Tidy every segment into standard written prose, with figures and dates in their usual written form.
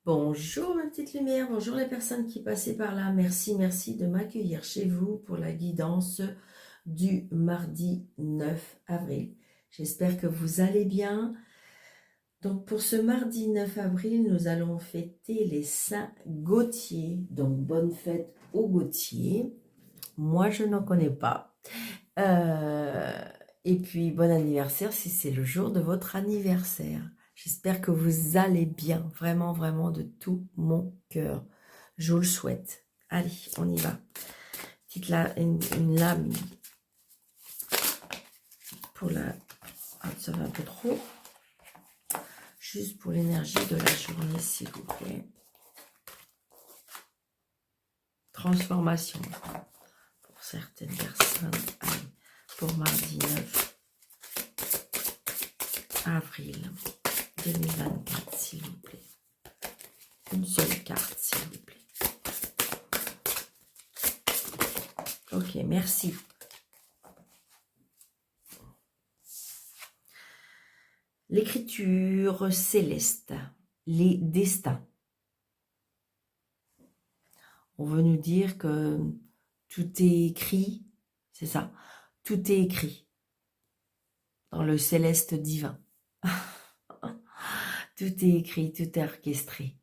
Bonjour ma petite lumière, bonjour les personnes qui passaient par là. Merci de m'accueillir chez vous pour la guidance du mardi 9 avril. J'espère que vous allez bien. Donc pour ce mardi 9 avril, nous allons fêter les Saints Gauthier. Donc bonne fête aux Gauthier. Moi je n'en connais pas. Et puis bon anniversaire si c'est le jour de votre anniversaire. J'espère que vous allez bien, vraiment de tout mon cœur. Je vous le souhaite. Allez, on y va. Une lame pour la... Ah, ça va un peu trop. Juste pour l'énergie de la journée, s'il vous plaît. Transformation pour certaines personnes. Allez, pour mardi 9 avril 2024, s'il vous plaît. Une seule carte, s'il vous plaît. Ok, merci. L'écriture céleste, les destins. On veut nous dire que tout est écrit, c'est ça, tout est écrit dans le céleste divin. Tout est écrit, tout est orchestré.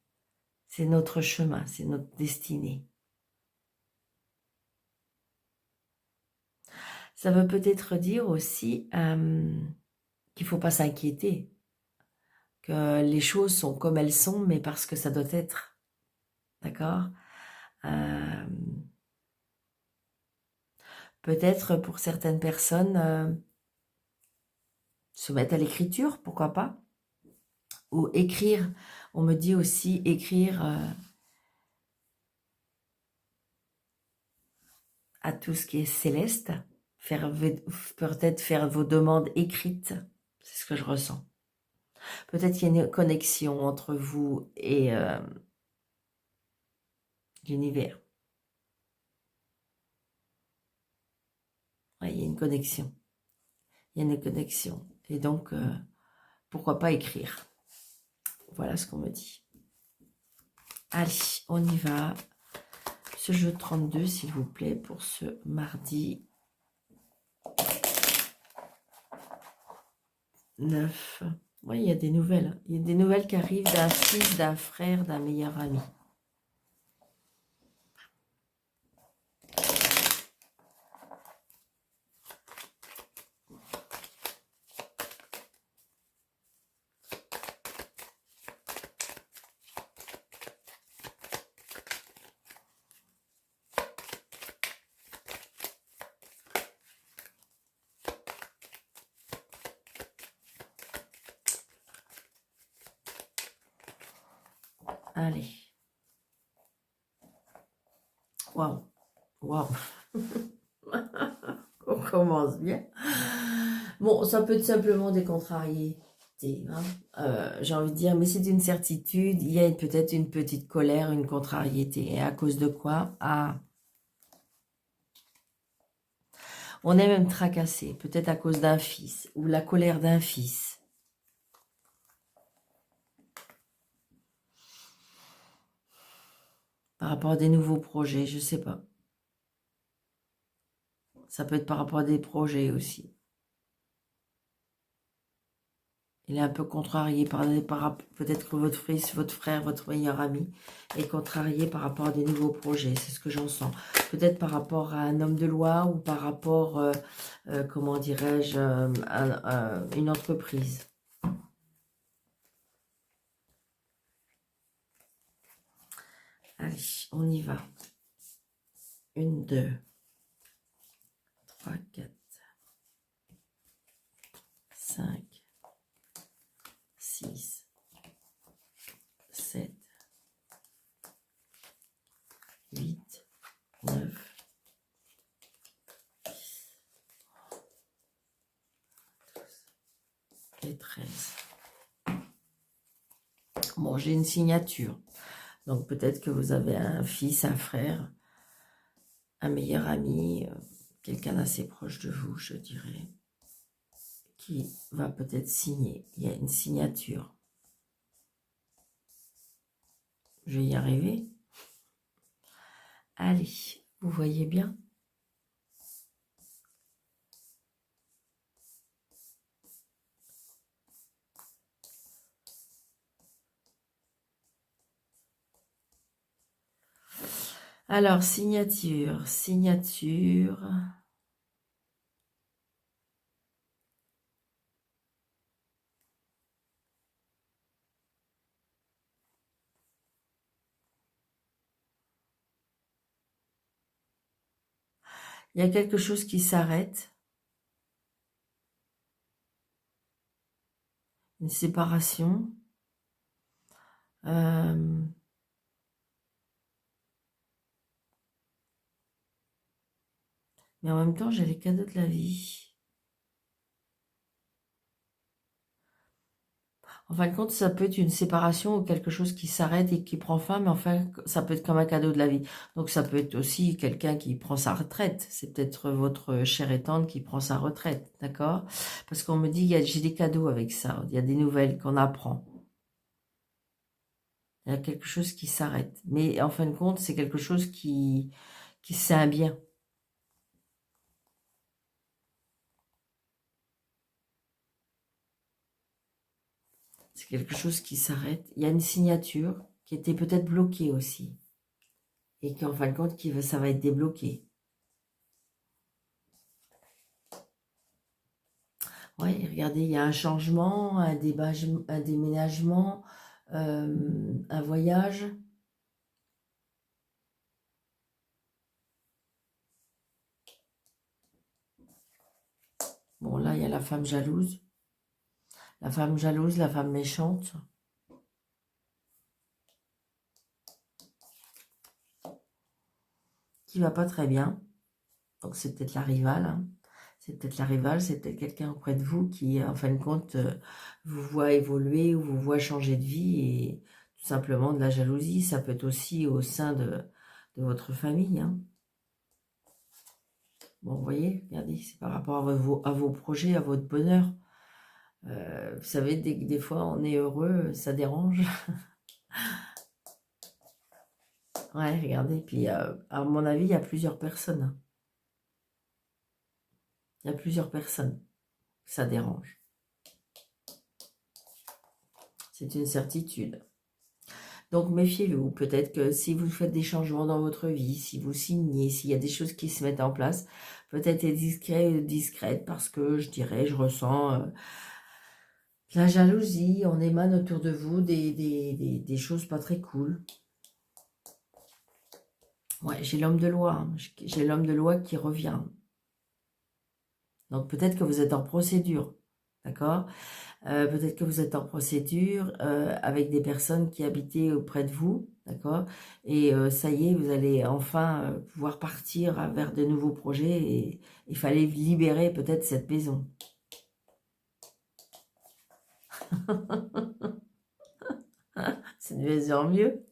C'est notre chemin, c'est notre destinée. Ça veut peut-être dire aussi qu'il ne faut pas s'inquiéter, que les choses sont comme elles sont, mais parce que ça doit être. D'accord? Peut-être pour certaines personnes, se mettre à l'écriture, pourquoi pas? Ou écrire, on me dit aussi écrire à tout ce qui est céleste, peut-être faire vos demandes écrites, c'est ce que je ressens. Peut-être qu'il y a une connexion entre vous et l'univers. Ouais, il y a une connexion. Il y a une connexion. Et donc, pourquoi pas écrire? Voilà ce qu'on me dit. Allez, on y va. Ce jeu 32, s'il vous plaît, pour ce mardi 9. Oui, il y a des nouvelles. Il y a des nouvelles qui arrivent d'un fils, d'un frère, d'un meilleur ami. Allez. Waouh. Waouh. On commence bien. Bon, ça peut être simplement des contrariétés. Hein. J'ai envie de dire, mais c'est une certitude. Il y a peut-être une petite colère, une contrariété. Et à cause de quoi? Ah. On est même tracassé, peut-être à cause d'un fils, ou la colère d'un fils. Par rapport à des nouveaux projets, je ne sais pas. Ça peut être par rapport à des projets aussi. Il est un peu contrarié par peut-être que votre fils, votre frère, votre meilleur ami est contrarié par rapport à des nouveaux projets. C'est ce que j'en sens. Peut-être par rapport à un homme de loi ou par rapport, comment dirais-je, à une entreprise. Allez, on y va. 1, 2, 3, 4, 5, 6, 7, 8, 9, 10 et 13. Bon, j'ai une signature. Donc peut-être que vous avez un fils, un frère, un meilleur ami, quelqu'un d'assez proche de vous, je dirais, qui va peut-être signer. Il y a une signature. Je vais y arriver. Allez, vous voyez bien? Alors, signature, signature. Il y a quelque chose qui s'arrête. Une séparation. Mais en même temps, j'ai les cadeaux de la vie. En fin de compte, ça peut être une séparation ou quelque chose qui s'arrête et qui prend fin, mais enfin, ça peut être comme un cadeau de la vie. Donc, ça peut être aussi quelqu'un qui prend sa retraite. C'est peut-être votre chère et tendre qui prend sa retraite, d'accord? Parce qu'on me dit, j'ai des cadeaux avec ça. Il y a des nouvelles qu'on apprend. Il y a quelque chose qui s'arrête. Mais en fin de compte, c'est quelque chose qui c'est un bien. C'est quelque chose qui s'arrête. Il y a une signature qui était peut-être bloquée aussi. Et qu'en fin de compte, ça va être débloqué. Oui, regardez, il y a un changement, un déménagement, un voyage. Bon, là, il y a la femme jalouse. La femme jalouse, la femme méchante. Qui va pas très bien. Donc, c'est peut-être la rivale. Hein. C'est peut-être la rivale, c'est peut-être quelqu'un auprès de vous qui, en fin de compte, vous voit évoluer ou vous voit changer de vie et tout simplement de la jalousie. Ça peut être aussi au sein de votre famille. Hein. Bon, vous voyez, regardez, c'est par rapport à vos projets, à votre bonheur. Vous savez, des fois, on est heureux, ça dérange. Ouais, regardez, puis à mon avis, il y a plusieurs personnes. Hein. Il y a plusieurs personnes que ça dérange. C'est une certitude. Donc, méfiez-vous. Peut-être que si vous faites des changements dans votre vie, si vous signez, s'il y a des choses qui se mettent en place, peut-être être discret, discrète, parce que je ressens la jalousie, on émane autour de vous des choses pas très cool. Ouais, j'ai l'homme de loi. Hein. J'ai l'homme de loi qui revient. Donc peut-être que vous êtes en procédure, d'accord? Peut-être que vous êtes en procédure avec des personnes qui habitaient auprès de vous, d'accord? Et ça y est, vous allez enfin pouvoir partir vers de nouveaux projets et il fallait libérer peut-être cette maison. C'est de mieux en mieux.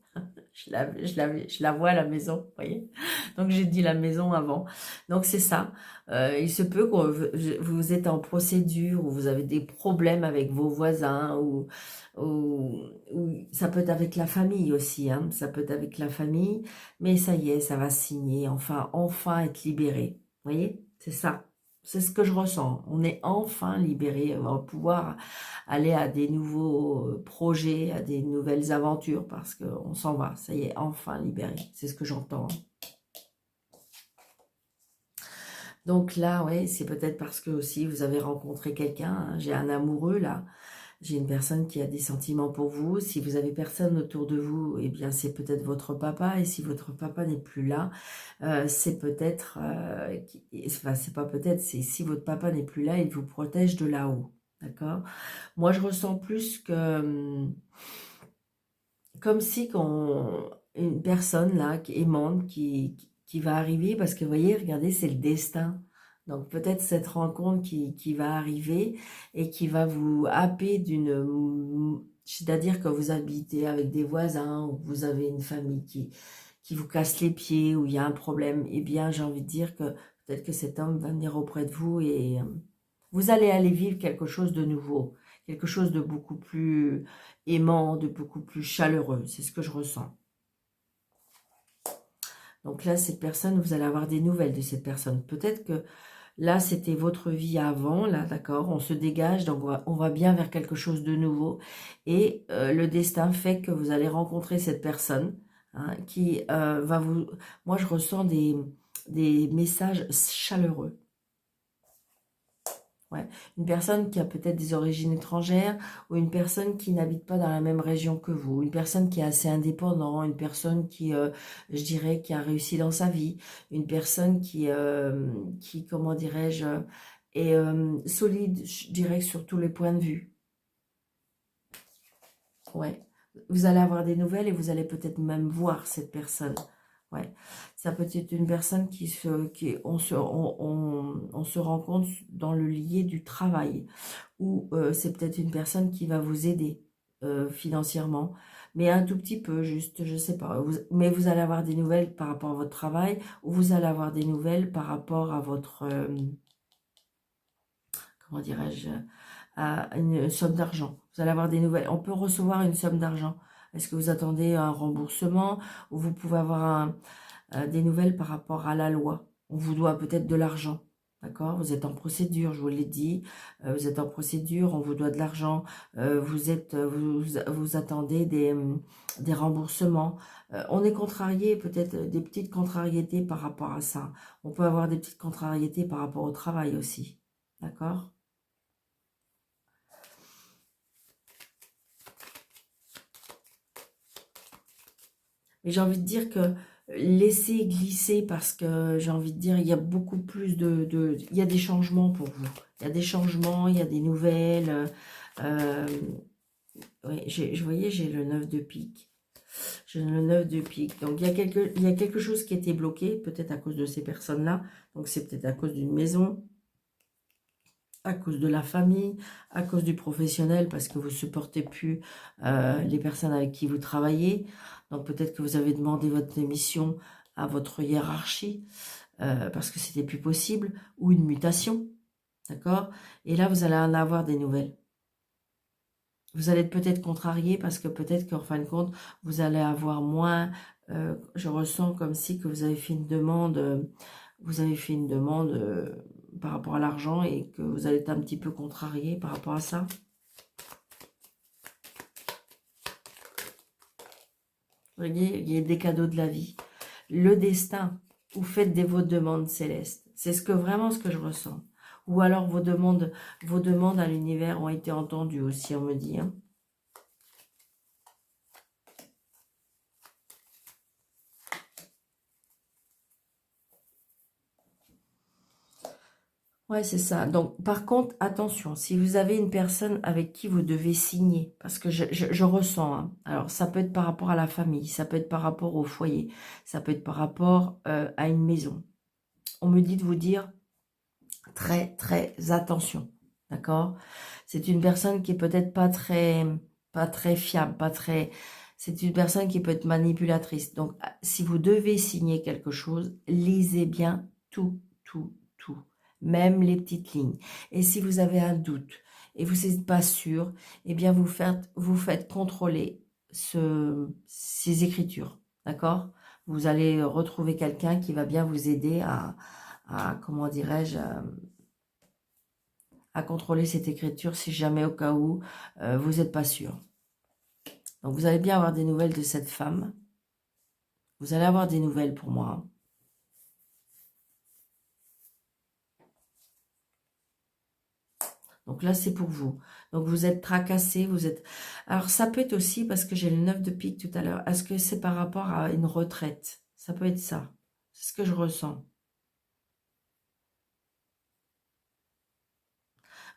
Je la vois, la maison, vous voyez. Donc, j'ai dit la maison avant. Donc, c'est ça. Il se peut que vous êtes en procédure ou vous avez des problèmes avec vos voisins ou ça peut être avec la famille aussi. Hein, ça peut être avec la famille. Mais ça y est, ça va signer. Enfin être libéré. Vous voyez, c'est ça. C'est ce que je ressens. On est enfin libéré. On va pouvoir aller à des nouveaux projets, à des nouvelles aventures, parce qu'on s'en va, ça y est, enfin libéré, c'est ce que j'entends. Donc là, ouais, c'est peut-être parce que aussi vous avez rencontré quelqu'un, hein, j'ai un amoureux là, j'ai une personne qui a des sentiments pour vous, si vous avez personne autour de vous, eh bien c'est peut-être votre papa, et si votre papa n'est plus là, c'est peut-être, enfin c'est pas peut-être, c'est si votre papa n'est plus là, il vous protège de là-haut, d'accord? Moi je ressens plus que comme si une personne là, qui aimante, qui va arriver, parce que vous voyez, regardez, c'est le destin. Donc peut-être cette rencontre qui va arriver et qui va vous happer c'est-à-dire que vous habitez avec des voisins ou vous avez une famille qui vous casse les pieds ou il y a un problème. Eh bien, j'ai envie de dire que peut-être que cet homme va venir auprès de vous et vous allez aller vivre quelque chose de nouveau, quelque chose de beaucoup plus aimant, de beaucoup plus chaleureux. C'est ce que je ressens. Donc là, cette personne, vous allez avoir des nouvelles de cette personne. Peut-être que là, c'était votre vie avant, là, d'accord, on se dégage, donc on va bien vers quelque chose de nouveau. Et le destin fait que vous allez rencontrer cette personne hein, qui va vous... Moi, je ressens des messages chaleureux. Ouais. Une personne qui a peut-être des origines étrangères ou une personne qui n'habite pas dans la même région que vous, une personne qui est assez indépendante, une personne qui, je dirais, qui a réussi dans sa vie, une personne qui comment dirais-je, est solide, je dirais, sur tous les points de vue. Ouais. Vous allez avoir des nouvelles et vous allez peut-être même voir cette personne. Ouais. Ça peut être une personne on se rencontre dans le lié du travail. Ou c'est peut-être une personne qui va vous aider financièrement. Mais un tout petit peu, juste, je sais pas. Mais vous allez avoir des nouvelles par rapport à votre travail. Ou vous allez avoir des nouvelles par rapport à votre... comment dirais-je, à une somme d'argent. Vous allez avoir des nouvelles. On peut recevoir une somme d'argent. Est-ce que vous attendez un remboursement ou vous pouvez avoir des nouvelles par rapport à la loi? On vous doit peut-être de l'argent. D'accord? Vous êtes en procédure, je vous l'ai dit. Vous êtes en procédure, on vous doit de l'argent. Vous attendez des remboursements. On est contrarié, peut-être des petites contrariétés par rapport à ça. On peut avoir des petites contrariétés par rapport au travail aussi. D'accord? Mais j'ai envie de dire que laissez glisser parce que j'ai envie de dire il y a beaucoup plus il y a des changements pour vous. Il y a des changements, il y a des nouvelles. Ouais, je voyais, j'ai le 9 de pique. J'ai le 9 de pique. Donc il y a quelque chose qui était bloqué, peut-être à cause de ces personnes-là. Donc c'est peut-être à cause d'une maison, à cause de la famille, à cause du professionnel, parce que vous ne supportez plus les personnes avec qui vous travaillez. Donc peut-être que vous avez demandé votre démission à votre hiérarchie, parce que c'était plus possible, ou une mutation, d'accord? Et là, vous allez en avoir des nouvelles. Vous allez être peut-être contrarié, parce que peut-être qu'en fin de compte, vous allez avoir moins... je ressens comme si que vous avez fait une demande... par rapport à l'argent et que vous allez être un petit peu contrarié par rapport à ça. Vous voyez, il y a des cadeaux de la vie. Le destin, vous faites vos demandes célestes. C'est vraiment ce que je ressens. Ou alors vos demandes à l'univers ont été entendues aussi, on me dit. Hein. Ouais, c'est ça. Donc, par contre, attention, si vous avez une personne avec qui vous devez signer, parce que je ressens, hein, alors ça peut être par rapport à la famille, ça peut être par rapport au foyer, ça peut être par rapport à une maison. On me dit de vous dire très, très attention, d'accord? C'est une personne qui est peut-être pas très fiable, pas très... C'est une personne qui peut être manipulatrice. Donc, si vous devez signer quelque chose, lisez bien tout, tout, tout. Même les petites lignes. Et si vous avez un doute et vous n'êtes pas sûr, eh bien, vous faites contrôler ces écritures. D'accord? Vous allez retrouver quelqu'un qui va bien vous aider comment dirais-je, à contrôler cette écriture si jamais au cas où vous n'êtes pas sûr. Donc vous allez bien avoir des nouvelles de cette femme. Vous allez avoir des nouvelles pour moi. Donc là, c'est pour vous. Donc vous êtes tracassé, vous êtes... Alors ça peut être aussi, parce que j'ai le 9 de pique tout à l'heure, est-ce que c'est par rapport à une retraite? Ça peut être ça. C'est ce que je ressens.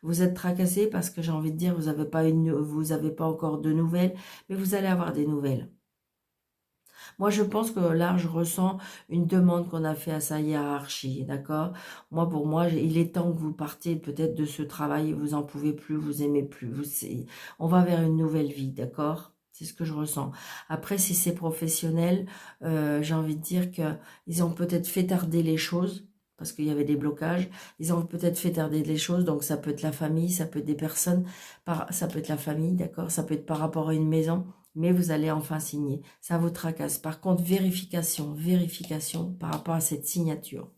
Vous êtes tracassé parce que j'ai envie de dire, vous n'avez pas encore de nouvelles, mais vous allez avoir des nouvelles. Moi, je pense que là, je ressens une demande qu'on a fait à sa hiérarchie, d'accord? Moi, pour moi, il est temps que vous partiez peut-être de ce travail, vous en pouvez plus, vous aimez plus. On va vers une nouvelle vie, d'accord? C'est ce que je ressens. Après, si c'est professionnel, j'ai envie de dire qu'ils ont peut-être fait tarder les choses, parce qu'il y avait des blocages. Ils ont peut-être fait tarder les choses, donc ça peut être la famille, ça peut être des personnes, ça peut être la famille, d'accord? Ça peut être par rapport à une maison. mais vous allez enfin signer. Ça vous tracasse. Par contre, vérification par rapport à cette signature.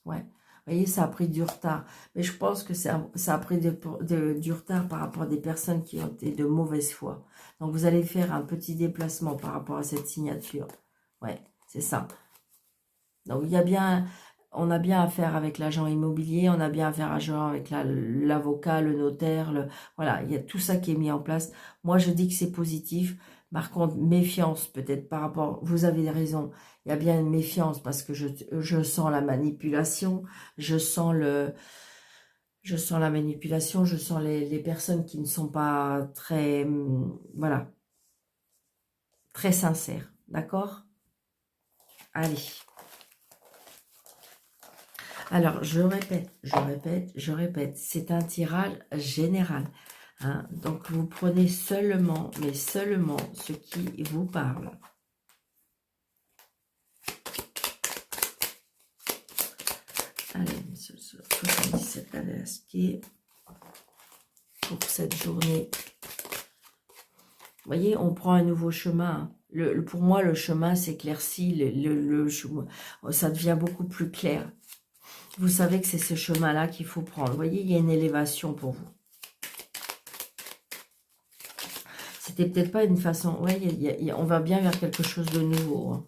Ouais. Vous voyez, ça a pris du retard. Mais je pense que ça a pris du retard par rapport à des personnes qui ont été de mauvaise foi. Donc, vous allez faire un petit déplacement par rapport à cette signature. Ouais, c'est ça. Donc, il y a bien, on a bien affaire avec l'agent immobilier, on a bien affaire avec l'avocat, le notaire, voilà, il y a tout ça qui est mis en place. Moi, je dis que c'est positif. Par contre, méfiance peut-être par rapport, vous avez raison, il y a bien une méfiance parce que je sens la manipulation, je sens la manipulation, je sens les personnes qui ne sont pas très, voilà, très sincères, d'accord? Allez. Alors, je répète, c'est un tirage général. Hein. Donc, vous prenez seulement, mais seulement ce qui vous parle. Allez, 77 à l'inscrire pour cette journée. Vous voyez, on prend un nouveau chemin. Pour moi, le chemin s'éclaircit, ça devient beaucoup plus clair. Vous savez que c'est ce chemin-là qu'il faut prendre. Vous voyez, il y a une élévation pour vous. C'était peut-être pas une façon... Oui, on va bien vers quelque chose de nouveau. Hein.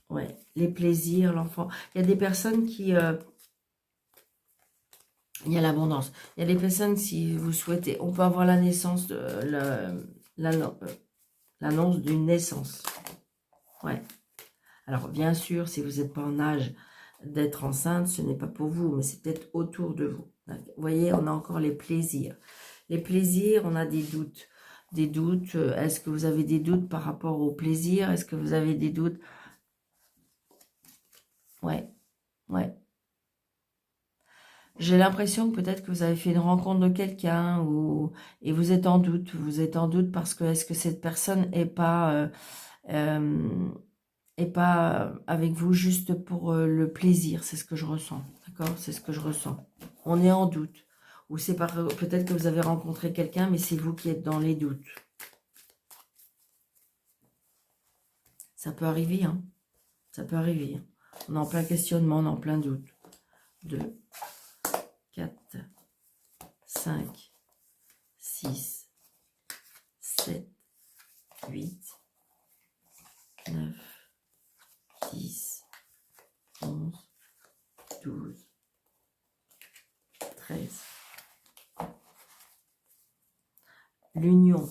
Ouais, les plaisirs, l'enfant. Il y a des personnes qui... il y a l'abondance. Il y a des personnes, si vous souhaitez... On peut avoir la naissance, l'annonce d'une naissance. Ouais. Alors, bien sûr, si vous n'êtes pas en âge d'être enceinte, ce n'est pas pour vous, mais c'est peut-être autour de vous. Vous voyez, on a encore les plaisirs. Les plaisirs, on a des doutes. Des doutes, est-ce que vous avez des doutes par rapport au plaisir? Est-ce que vous avez des doutes? Ouais, ouais. J'ai l'impression que peut-être que vous avez fait une rencontre de quelqu'un et vous êtes en doute. Vous êtes en doute parce que est-ce que cette personne est pas avec vous juste pour le plaisir? C'est ce que je ressens. D'accord? C'est ce que je ressens. On est en doute. Ou c'est peut-être que vous avez rencontré quelqu'un, mais c'est vous qui êtes dans les doutes. Ça peut arriver, hein. Ça peut arriver. On est en plein questionnement, on est en plein doute. 2, 4, 5, 6, 7, 8, 9, 10, 11, 12, 13. L'union,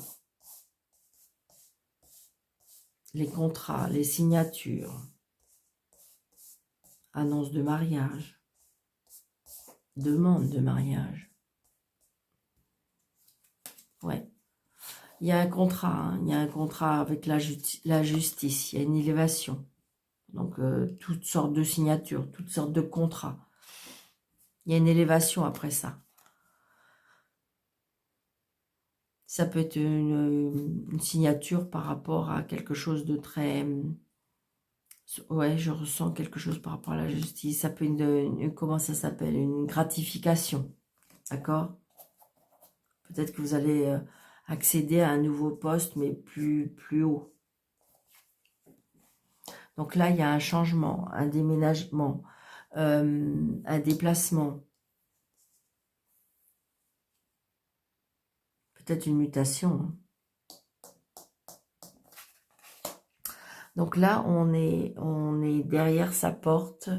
les contrats, les signatures, annonce de mariage, demande de mariage. Ouais. Il y a un contrat, hein, il y a un contrat avec la justice, il y a une élévation. Donc, toutes sortes de signatures, toutes sortes de contrats. Il y a une élévation après ça. Ça peut être une signature par rapport à quelque chose de très... Ouais, je ressens quelque chose par rapport à la justice. Ça peut être comment ça s'appelle? Une gratification. D'accord? Peut-être que vous allez accéder à un nouveau poste, mais plus haut. Donc là, il y a un changement, un déménagement, un déplacement. Peut-être une mutation. Hein. Donc là, on est derrière sa porte.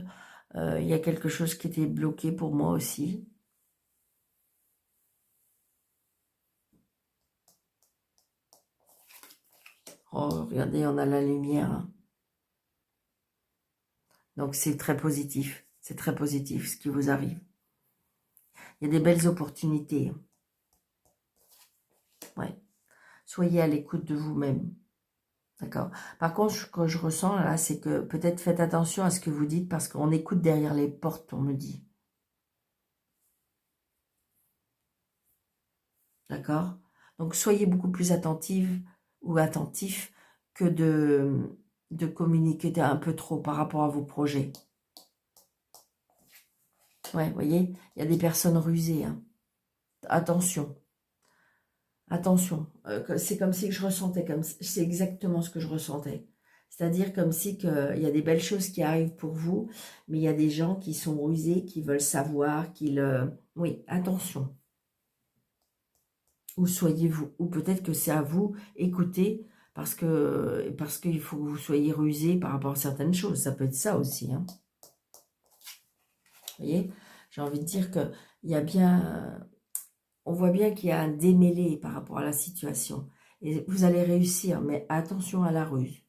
Il y a quelque chose qui était bloqué pour moi aussi. Oh, regardez, on a la lumière. Hein. Donc, c'est très positif. C'est très positif ce qui vous arrive. Il y a des belles opportunités. Ouais. Soyez à l'écoute de vous-même. D'accord. Par contre, ce que je ressens là, c'est que peut-être faites attention à ce que vous dites parce qu'on écoute derrière les portes, on me dit. D'accord. Donc, soyez beaucoup plus attentive ou attentif que de communiquer un peu trop par rapport à vos projets. Ouais, vous voyez, il y a des personnes rusées. Hein. Attention. Attention. C'est comme si je ressentais, c'est exactement ce que je ressentais. C'est-à-dire comme si il y a des belles choses qui arrivent pour vous, mais il y a des gens qui sont rusés, qui veulent savoir, Oui, attention. Ou soyez-vous, ou peut-être que c'est à vous, écoutez, parce qu'il faut que vous soyez rusé par rapport à certaines choses. Ça peut être ça aussi. Hein. Vous voyez, j'ai envie de dire que il y a bien, on voit bien qu'il y a un démêlé par rapport à la situation. Et vous allez réussir, mais attention à la ruse.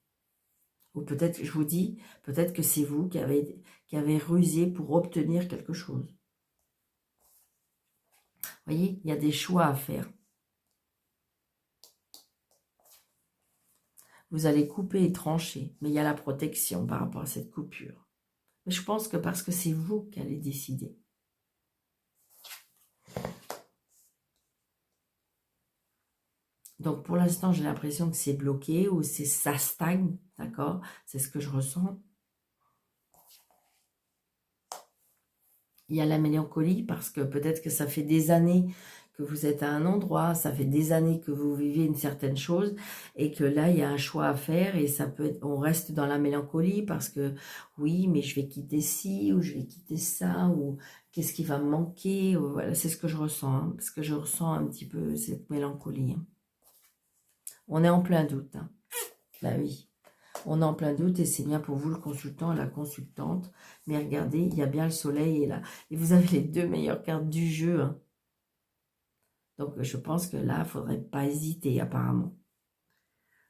Ou peut-être, je vous dis, peut-être que c'est vous qui avez rusé pour obtenir quelque chose. Vous voyez, il y a des choix à faire. Vous allez couper et trancher, mais il y a la protection par rapport à cette coupure. Mais je pense que parce que c'est vous qui allez décider. Donc pour l'instant, j'ai l'impression que c'est bloqué ou ça stagne, d'accord? C'est ce que je ressens. Il y a la mélancolie parce que peut-être que ça fait des années que vous êtes à un endroit, ça fait des années que vous vivez une certaine chose et que là, il y a un choix à faire et ça peut être, on reste dans la mélancolie parce que oui, mais je vais quitter ci ou je vais quitter ça ou qu'est-ce qui va me manquer. Voilà, c'est ce que je ressens, hein, parce que je ressens un petit peu cette mélancolie. Hein. On est en plein doute. Hein. Bah oui. On est en plein doute et c'est bien pour vous le consultant et la consultante. Mais regardez, il y a bien le soleil et là. Et vous avez les deux meilleures cartes du jeu. Hein. Donc je pense que là, il ne faudrait pas hésiter apparemment.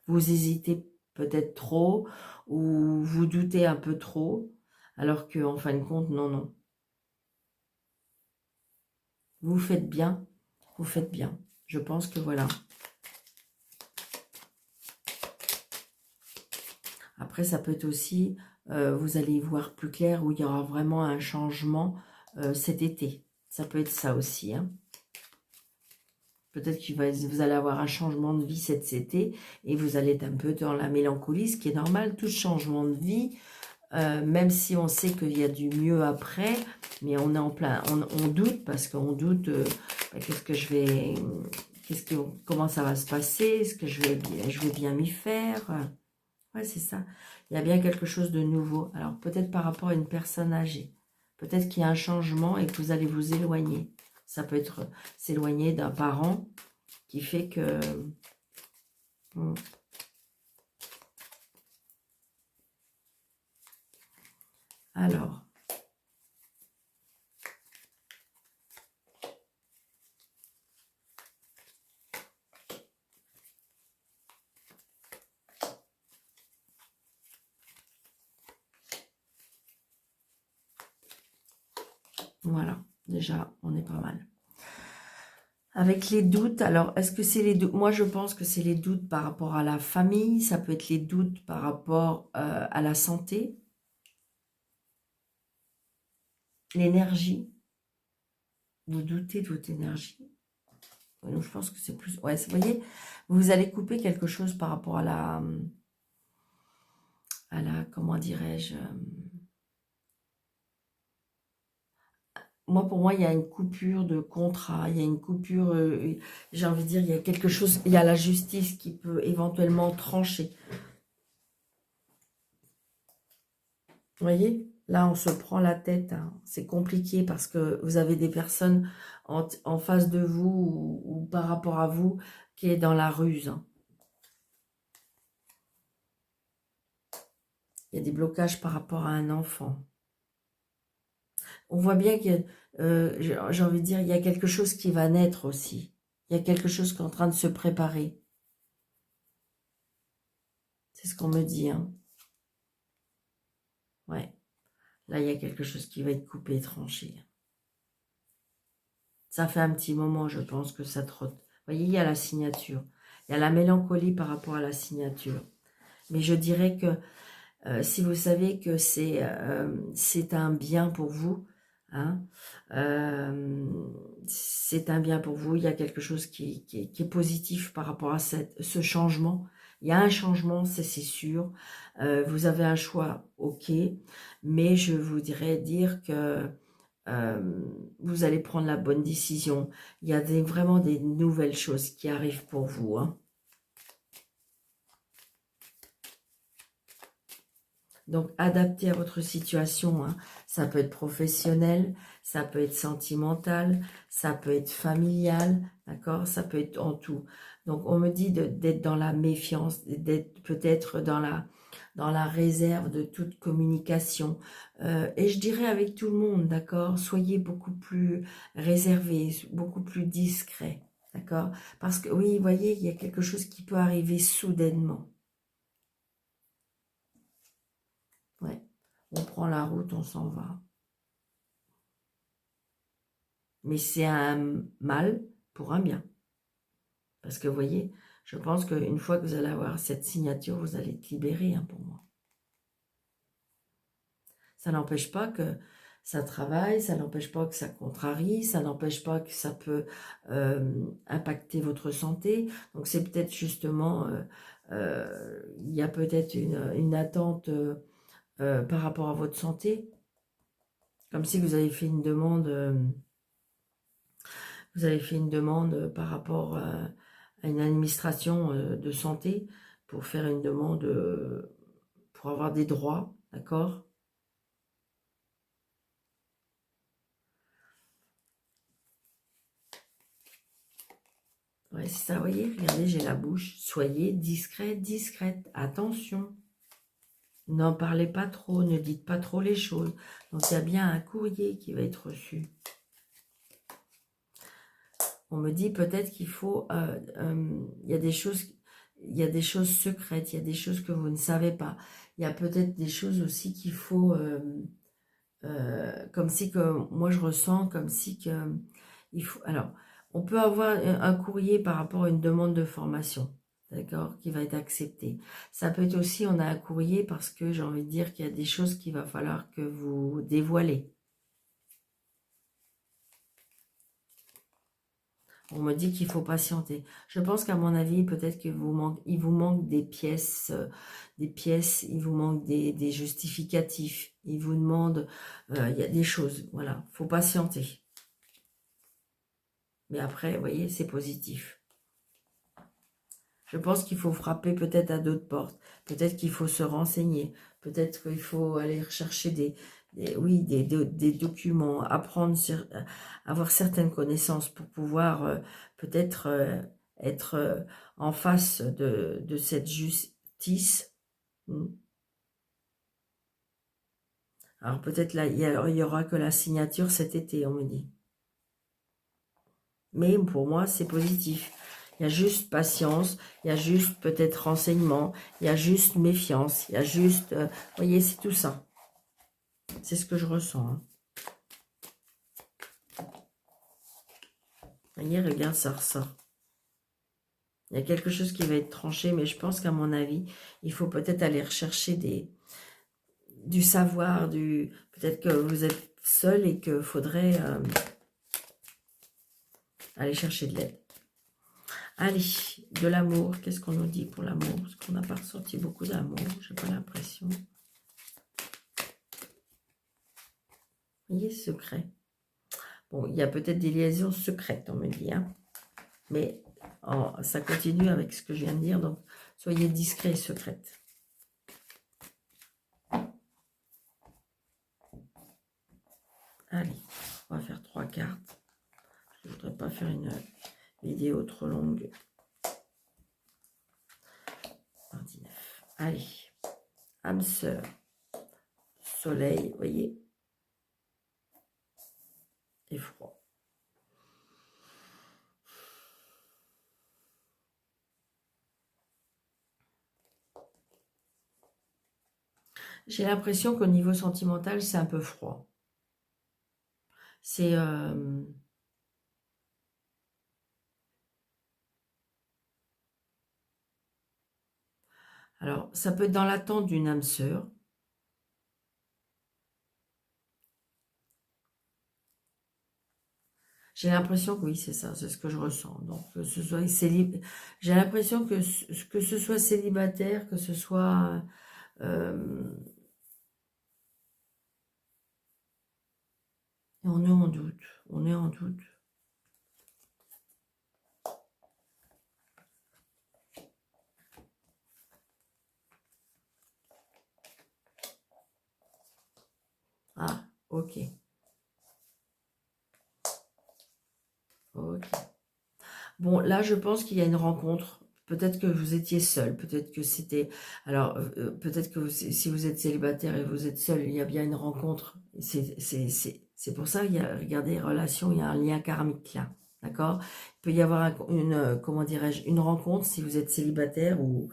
Vous hésitez peut-être trop ou vous doutez un peu trop. Alors qu'en fin de compte, non, non. Vous faites bien. Vous faites bien. Je pense que voilà. Après, ça peut être aussi, vous allez y voir plus clair, où il y aura vraiment un changement cet été. Ça peut être ça aussi. Hein. Peut-être que vous allez avoir un changement de vie cet été, et vous allez être un peu dans la mélancolie, ce qui est normal, tout changement de vie, même si on sait qu'il y a du mieux après, mais on est en plein, on doute, parce qu'on doute, comment ça va se passer, est-ce que je vais bien m'y faire. Ouais, c'est ça. Il y a bien quelque chose de nouveau. Alors, peut-être par rapport à une personne âgée. Peut-être qu'il y a un changement et que vous allez vous éloigner. Ça peut être s'éloigner d'un parent qui fait que... Alors... Voilà, déjà, on est pas mal. Avec les doutes, alors, est-ce que c'est les doutes? Moi, je pense que c'est les doutes par rapport à la famille, ça peut être les doutes par rapport à la santé, l'énergie. Vous doutez de votre énergie. Donc, je pense que c'est plus... Ouais, vous voyez, vous allez couper quelque chose par rapport à la comment dirais-je... Moi, pour moi, il y a une coupure de contrat, il y a une coupure, j'ai envie de dire, il y a quelque chose, il y a la justice qui peut éventuellement trancher. Vous voyez, là, on se prend la tête, hein. C'est compliqué parce que vous avez des personnes en face de vous ou par rapport à vous qui est dans la ruse. Hein. Il y a des blocages par rapport à un enfant. On voit bien que, j'ai envie de dire, il y a quelque chose qui va naître aussi. Il y a quelque chose qui est en train de se préparer. C'est ce qu'on me dit. Hein. Ouais. Là, il y a quelque chose qui va être coupé, tranché. Ça fait un petit moment, je pense, que ça trotte. Vous voyez, il y a la signature. Il y a la mélancolie par rapport à la signature. Mais je dirais que si vous savez que c'est un bien pour vous, hein, c'est un bien pour vous, il y a quelque chose qui est positif par rapport à ce changement. Il y a un changement, c'est sûr. Vous avez un choix, ok. Mais je voudrais dire que vous allez prendre la bonne décision. Il y a vraiment des nouvelles choses qui arrivent pour vous, hein. Donc, adapté à votre situation, hein. Ça peut être professionnel, ça peut être sentimental, ça peut être familial, d'accord? Ça peut être en tout. Donc, on me dit d'être dans la méfiance, d'être peut-être dans la réserve de toute communication. Et je dirais avec tout le monde, d'accord? Soyez beaucoup plus réservé, beaucoup plus discret, d'accord? Parce que, oui, vous voyez, il y a quelque chose qui peut arriver soudainement. Ouais. On prend la route, on s'en va. Mais c'est un mal pour un bien. Parce que vous voyez, je pense qu'une fois que vous allez avoir cette signature, vous allez être libéré, hein, pour moi. Ça n'empêche pas que ça travaille, ça n'empêche pas que ça contrarie, ça n'empêche pas que ça peut impacter votre santé. Donc c'est peut-être justement, il y a peut-être une attente par rapport à votre santé. Comme si vous avez fait une demande... Vous avez fait une demande par rapport à une administration de santé pour faire une demande pour avoir des droits, d'accord? Ouais, c'est ça, vous voyez, regardez, j'ai la bouche. Soyez discret, discrète, attention. N'en parlez pas trop, ne dites pas trop les choses. Donc, il y a bien un courrier qui va être reçu. On me dit peut-être qu'il faut... il y a des choses... Il y a des choses secrètes, il y a des choses que vous ne savez pas. Il y a peut-être des choses aussi qu'il faut... comme si que... Moi, je ressens comme si que... Il faut, alors, on peut avoir un courrier par rapport à une demande de formation, d'accord, qui va être acceptée. Ça peut être aussi, on a un courrier parce que j'ai envie de dire qu'il y a des choses qu'il va falloir que vous dévoilez. On me dit qu'il faut patienter. Je pense qu'à mon avis, peut-être qu'il vous manque des pièces, il vous manque des justificatifs. Il vous demande, il y a des choses, voilà, faut patienter. Mais après, vous voyez, c'est positif. Je pense qu'il faut frapper peut-être à d'autres portes. Peut-être qu'il faut se renseigner. Peut-être qu'il faut aller rechercher des documents, apprendre, avoir certaines connaissances pour pouvoir peut-être être en face de cette justice. Alors peut-être là, il y aura que la signature cet été, on me dit. Mais pour moi, c'est positif. Il y a juste patience, il y a juste peut-être renseignement, il y a juste méfiance, il y a juste... vous voyez, c'est tout ça. C'est ce que je ressens, hein. Vous voyez, regarde, ça ressort. Il y a quelque chose qui va être tranché, mais je pense qu'à mon avis, il faut peut-être aller rechercher du savoir, peut-être que vous êtes seul et qu'il faudrait aller chercher de l'aide. Allez, de l'amour. Qu'est-ce qu'on nous dit pour l'amour? Parce qu'on n'a pas ressenti beaucoup d'amour, j'ai pas l'impression. Vous voyez, secret. Bon, il y a peut-être des liaisons secrètes, on me dit, hein. Mais ça continue avec ce que je viens de dire, donc soyez discret et secrète. Allez, on va faire 3 cartes. Je ne voudrais pas faire une vidéo trop longue. Mardi 9. Allez, âme sœur, soleil, vous voyez, et froid. J'ai l'impression qu'au niveau sentimental, c'est un peu froid. C'est... alors, ça peut être dans l'attente d'une âme sœur. J'ai l'impression que oui, c'est ça, c'est ce que je ressens. Donc, que ce soit j'ai l'impression que ce soit célibataire, que ce soit... on est en doute, on est en doute. Ah, ok. Ok. Bon, là, je pense qu'il y a une rencontre. Peut-être que vous étiez seul, peut-être que c'était... Alors, peut-être que si vous êtes célibataire et vous êtes seul, il y a bien une rencontre. C'est pour ça, il y a, regardez, relation, il y a un lien karmique là. D'accord? Il peut y avoir une, comment dirais-je, une rencontre si vous êtes célibataire ou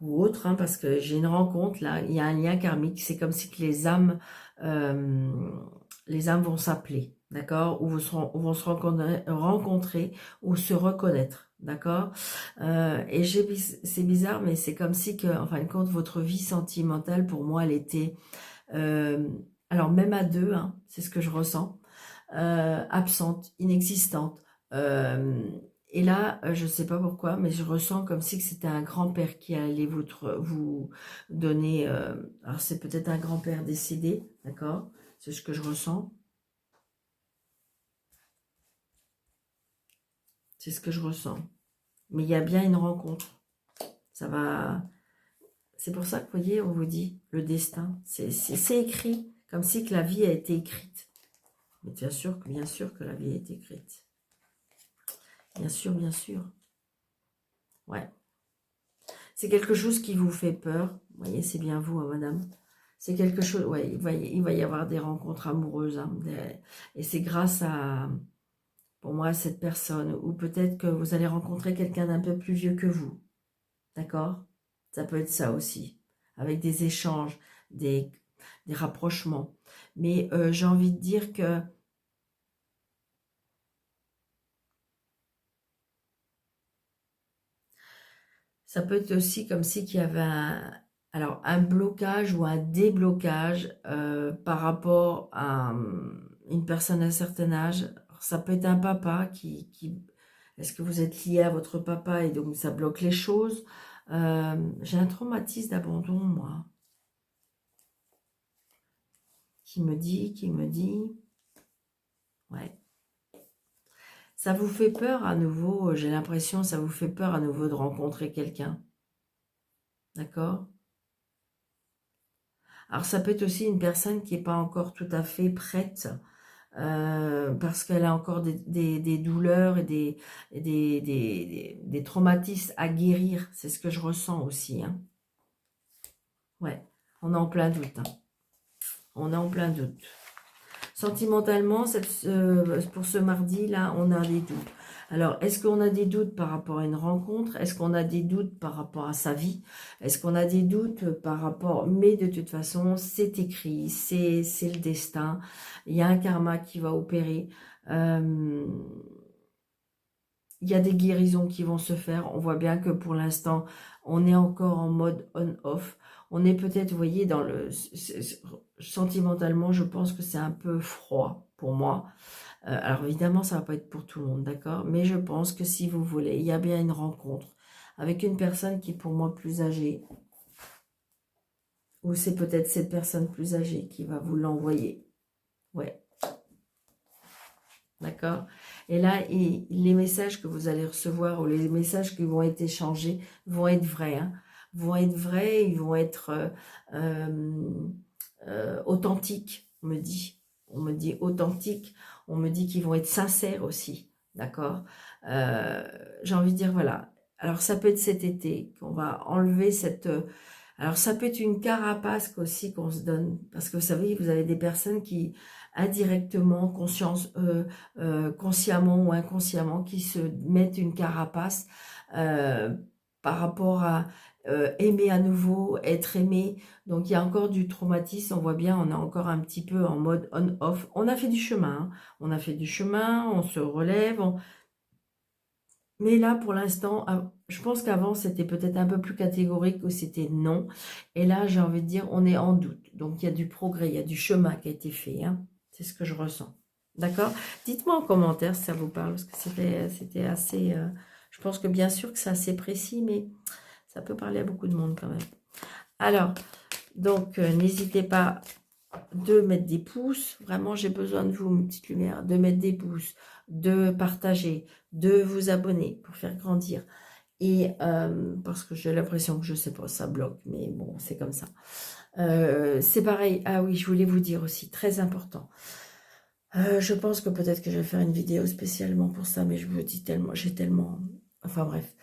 autre, hein, parce que j'ai une rencontre là, il y a un lien karmique. C'est comme si que euh, les âmes vont s'appeler, d'accord, ou vont se rencontrer ou se reconnaître, d'accord. Et c'est bizarre, mais c'est comme si que, en fin de compte, votre vie sentimentale, pour moi, elle était, euh, alors même à deux, hein, c'est ce que je ressens, absente, inexistante. Et là, je ne sais pas pourquoi, mais je ressens comme si que c'était un grand-père qui allait vous donner... alors c'est peut-être un grand-père décédé, d'accord? C'est ce que je ressens. C'est ce que je ressens. Mais il y a bien une rencontre. Ça va... C'est pour ça que, vous voyez, on vous dit, le destin, c'est écrit, comme si que la vie a été écrite. Mais bien sûr que la vie a été écrite. Bien sûr, bien sûr. Ouais. C'est quelque chose qui vous fait peur. Vous voyez, c'est bien vous, hein, madame. C'est quelque chose, ouais, il va y avoir des rencontres amoureuses. Hein, et c'est grâce à, pour moi, à cette personne. Ou peut-être que vous allez rencontrer quelqu'un d'un peu plus vieux que vous. D'accord? Ça peut être ça aussi. Avec des échanges, des, des rapprochements. Mais j'ai envie de dire que ça peut être aussi comme si qu'il y avait alors un blocage ou un déblocage par rapport à une personne à un certain âge. Alors, ça peut être un papa est-ce que vous êtes lié à votre papa et donc ça bloque les choses. J'ai un traumatisme d'abandon, moi, qui me dit, ouais. Ça vous fait peur à nouveau, j'ai l'impression, ça vous fait peur à nouveau de rencontrer quelqu'un. D'accord? Alors ça peut être aussi une personne qui n'est pas encore tout à fait prête parce qu'elle a encore des douleurs et des traumatismes à guérir. C'est ce que je ressens aussi. Hein. Ouais, on est en plein doute. Hein. On est en plein doute. Sentimentalement, pour ce mardi-là, on a des doutes. Alors, est-ce qu'on a des doutes par rapport à une rencontre? Est-ce qu'on a des doutes par rapport à sa vie? Est-ce qu'on a des doutes par rapport... Mais de toute façon, c'est écrit, c'est le destin. Il y a un karma qui va opérer. Il y a des guérisons qui vont se faire. On voit bien que pour l'instant, on est encore en mode on-off. On est peut-être, vous voyez, sentimentalement, je pense que c'est un peu froid pour moi. Alors évidemment, ça va pas être pour tout le monde, d'accord? Mais je pense que si vous voulez, il y a bien une rencontre avec une personne qui est pour moi plus âgée. Ou c'est peut-être cette personne plus âgée qui va vous l'envoyer. Ouais. D'accord? Et là, les messages que vous allez recevoir ou les messages qui vont être échangés vont être vrais. Hein, vont être vrais, ils vont être authentiques, on me dit. On me dit authentiques, on me dit qu'ils vont être sincères aussi. D'accord? J'ai envie de dire, voilà. Alors, ça peut être cet été qu'on va enlever cette... alors, ça peut être une carapace aussi qu'on se donne. Parce que vous savez, vous avez des personnes qui indirectement, consciemment ou inconsciemment, qui se mettent une carapace euh, par rapport à aimer à nouveau, être aimé. Donc il y a encore du traumatisme, on voit bien, on est encore un petit peu en mode on-off. On a fait du chemin, hein. On a fait du chemin, on se relève. Mais là, pour l'instant, je pense qu'avant, c'était peut-être un peu plus catégorique où c'était non. Et là, j'ai envie de dire, on est en doute. Donc il y a du progrès, il y a du chemin qui a été fait. Hein. C'est ce que je ressens. D'accord? Dites-moi en commentaire si ça vous parle, parce que c'était assez... je pense que bien sûr que c'est assez précis, mais ça peut parler à beaucoup de monde quand même. Alors, donc, n'hésitez pas de mettre des pouces. Vraiment, j'ai besoin de vous, mes petites lumières, de mettre des pouces, de partager, de vous abonner pour faire grandir. Et parce que j'ai l'impression que je sais pas, ça bloque, mais bon, c'est comme ça. C'est pareil. Ah oui, je voulais vous dire aussi, très important. Je pense que peut-être que je vais faire une vidéo spécialement pour ça, mais je vous dis tellement, j'ai tellement... Enfin bref.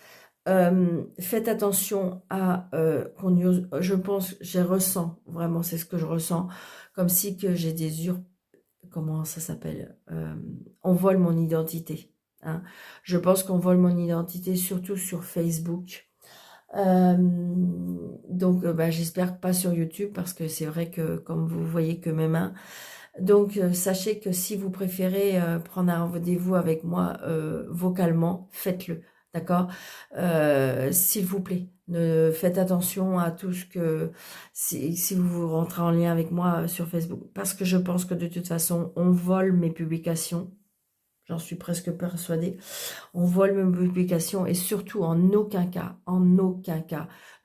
Faites attention à qu'on use, je pense, je ressens, vraiment c'est ce que je ressens, comme si que j'ai des comment ça s'appelle, on vole mon identité, hein. Je pense qu'on vole mon identité surtout sur Facebook. Donc bah, j'espère pas sur YouTube, parce que c'est vrai que comme vous voyez que mes mains, donc sachez que si vous préférez prendre un rendez-vous avec moi vocalement, faites-le, d'accord? S'il vous plaît, faites attention à tout ce que... Si vous rentrez en lien avec moi sur Facebook, parce que je pense que de toute façon, on vole mes publications. J'en suis presque persuadée. On vole mes publications, et surtout en aucun cas,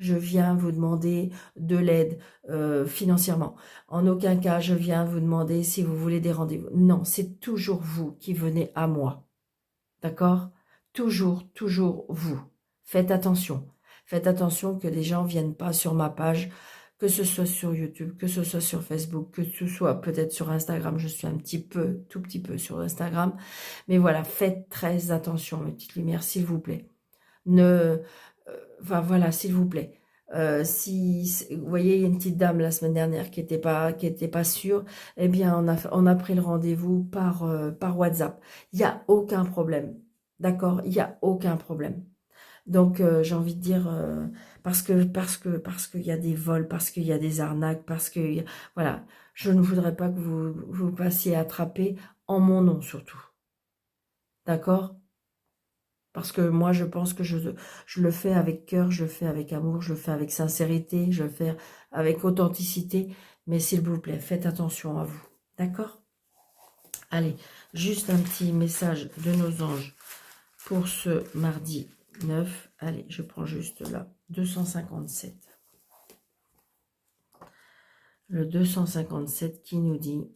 je viens vous demander de l'aide financièrement. En aucun cas, je viens vous demander si vous voulez des rendez-vous. Non, c'est toujours vous qui venez à moi. D'accord? Toujours vous. Faites attention. Faites attention que les gens ne viennent pas sur ma page, que ce soit sur YouTube, que ce soit sur Facebook, que ce soit peut-être sur Instagram. Je suis un petit peu, tout petit peu sur Instagram. Mais voilà, faites très attention, mes petites lumières, s'il vous plaît. Enfin voilà, s'il vous plaît. Si vous voyez, il y a une petite dame la semaine dernière qui était pas sûre, eh bien on a pris le rendez-vous par WhatsApp. Il n'y a aucun problème, d'accord? Il n'y a aucun problème. Donc j'ai envie de dire parce qu'il y a des vols, parce qu'il y a des arnaques, voilà, je ne voudrais pas que vous passiez attraper en mon nom surtout, d'accord? Parce que moi, je pense que je le fais avec cœur, je le fais avec amour, je le fais avec sincérité, je le fais avec authenticité. Mais s'il vous plaît, faites attention à vous. D'accord? Allez, juste un petit message de nos anges pour ce mardi 9. Allez, je prends juste là, 257. Le 257 qui nous dit...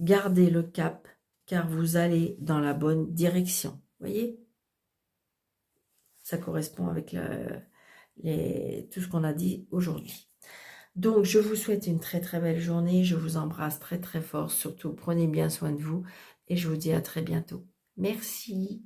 Gardez le cap, car vous allez dans la bonne direction. Voyez? Ça correspond avec tout ce qu'on a dit aujourd'hui. Donc, je vous souhaite une très très belle journée. Je vous embrasse très très fort. Surtout, prenez bien soin de vous. Et je vous dis à très bientôt. Merci.